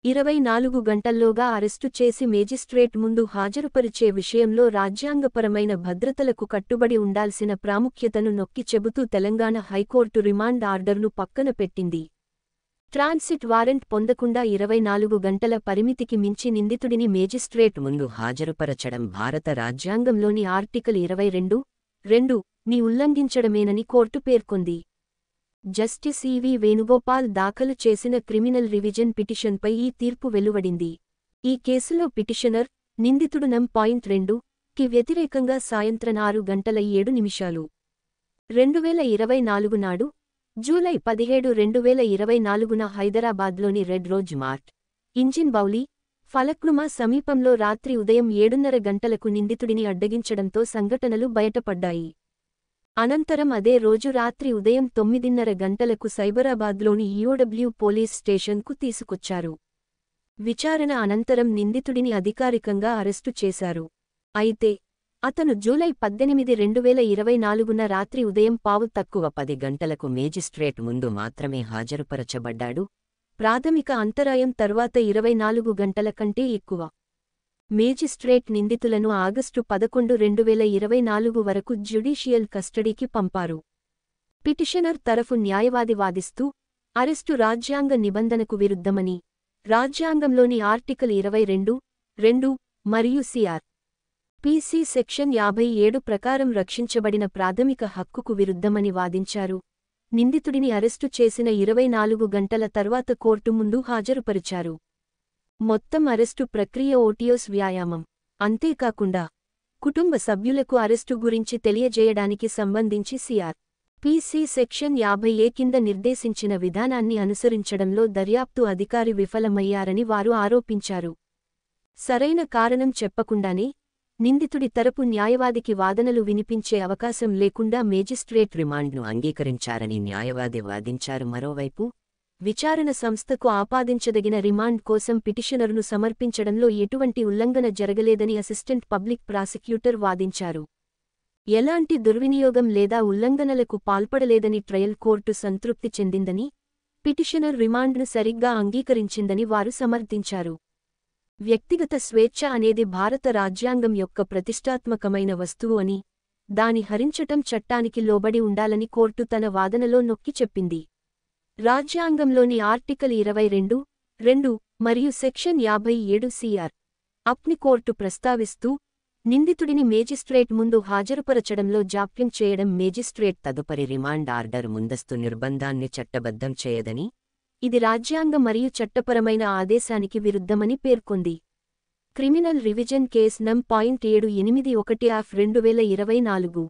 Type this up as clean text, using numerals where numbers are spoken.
24 గంటల్లోగా arrest చేసి magistrate ముందు హాజరుపరిచే విషయంలో రాజ్యాంగపరమైన భద్రతలకు కట్టుబడి ఉండాల్సిన ప్రాముఖ్యతను నొక్కి చెబుతూ తెలంగాణ హైకోర్టు రిమాండ్ ఆర్డర్ను పక్కన పెట్టింది. ట్రాన్సిట్ వారెంట్ పొందకుండా 24 గంటల పరిమితికి మించి నిందితుడిని మేజిస్ట్రేట్ ముందు హాజరుపరచడం భారత రాజ్యాంగంలోని ఆర్టికల్ 22(2) ని ఉల్లంఘించడమేనని కోర్టు పేర్కొంది. జస్టిస్ ఈవీ వేణుగోపాల్ దాఖలు చేసిన క్రిమినల్ రివిజన్ పిటిషన్పై ఈ తీర్పు వెలువడింది. ఈ కేసులో పిటిషనర్, నిందితుడు నం. 2కి వ్యతిరేకంగా సాయంత్రం 6:07 2024 నాడు జూలై 17, 2024న హైదరాబాద్లోని red rose mart, engine బౌలి, Falaknuma సమీపంలో రాత్రి ఉదయం 7:30 గంటలకు నిందితుడిని అడ్డగించడంతో సంఘటనలు బయటపడ్డాయి. అనంతరం అదే రోజు రాత్రి ఉదయం 9:30 గంటలకు సైబరాబాద్లోని ఈఓడబ్ల్యూ పోలీస్ స్టేషన్కు తీసుకొచ్చారు. విచారణ అనంతరం నిందితుడిని అధికారికంగా అరెస్టు చేశారు. అయితే అతను జూలై 18, 2024న రాత్రి ఉదయం 10 గంటలకు మేజిస్ట్రేట్ ముందు మాత్రమే హాజరుపరచబడ్డాడు. ప్రాథమిక అంతరాయం తర్వాత 24 గంటల కంటే ఎక్కువ. మేజిస్ట్రేట్ నిందితులను ఆగస్టు 11, 2024 వరకు జ్యుడీషియల్ కస్టడీకి పంపారు. పిటిషనర్ తరఫు న్యాయవాది వాదిస్తూ, అరెస్టు రాజ్యాంగ నిబంధనకు విరుద్ధమని, రాజ్యాంగంలోని ఆర్టికల్ 22(2) మరియు సిఆర్. పీసీ సెక్షన్ 57 ప్రకారం రక్షించబడిన ప్రాథమిక హక్కుకు విరుద్ధమని వాదించారు. నిందితుడిని అరెస్టు చేసిన 24 గంటల తర్వాత కోర్టు ముందు హాజరుపరిచారు. మొత్తం అరెస్టు ప్రక్రియ ఓటియోస్ వ్యాయామం. అంతేకాకుండా కుటుంబ సభ్యులకు అరెస్టు గురించి తెలియజేయడానికి సంబంధించి సిఆర్. పీసీ సెక్షన్ 50A కింద నిర్దేశించిన విధానాన్ని అనుసరించడంలో దర్యాప్తు అధికారి విఫలమయ్యారని వారు ఆరోపించారు. సరైన కారణం చెప్పకుండానే నిందితుడి తరపు న్యాయవాదికి వాదనలు వినిపించే అవకాశం లేకుండా మేజిస్ట్రేట్ రిమాండ్ను అంగీకరించారని న్యాయవాది వాదించారు. మరోవైపు విచారణ సంస్థకు ఆపాదించదగిన రిమాండ్ కోసం పిటిషనర్ను సమర్పించడంలో ఎటువంటి ఉల్లంఘన జరగలేదని అసిస్టెంట్ పబ్లిక్ ప్రాసిక్యూటర్ వాదించారు. ఎలాంటి దుర్వినియోగం లేదా ఉల్లంఘనలకు పాల్పడలేదని ట్రయల్ కోర్టు సంతృప్తి చెందిందని, పిటిషనర్ రిమాండ్ను సరిగ్గా అంగీకరించిందని వారు సమర్థించారు. వ్యక్తిగత స్వేచ్ఛ అనేది భారత రాజ్యాంగం యొక్క ప్రతిష్టాత్మకమైన వస్తువు అని, దాని హరించటం చట్టానికి లోబడి ఉండాలని కోర్టు తన వాదనలో నొక్కి చెప్పింది. రాజ్యాంగంలోని ఆర్టికల్ 22(2) మరియు సెక్షన్ 57 సిఆర్. అప్ని కోర్టు ప్రస్తావిస్తూ, నిందితుడిని మేజిస్ట్రేట్ ముందు హాజరుపరచడంలో జాప్యం చేయడం మేజిస్ట్రేట్ తదుపరి రిమాండ్ ఆర్డర్ ముందస్తు నిర్బంధాన్ని చట్టబద్ధం చేయదని, ఇది రాజ్యాంగ మరియు చట్టపరమైన ఆదేశానికి విరుద్ధమని పేర్కొంది. క్రిమినల్ రివిజన్ కేస్ నం. 781/2024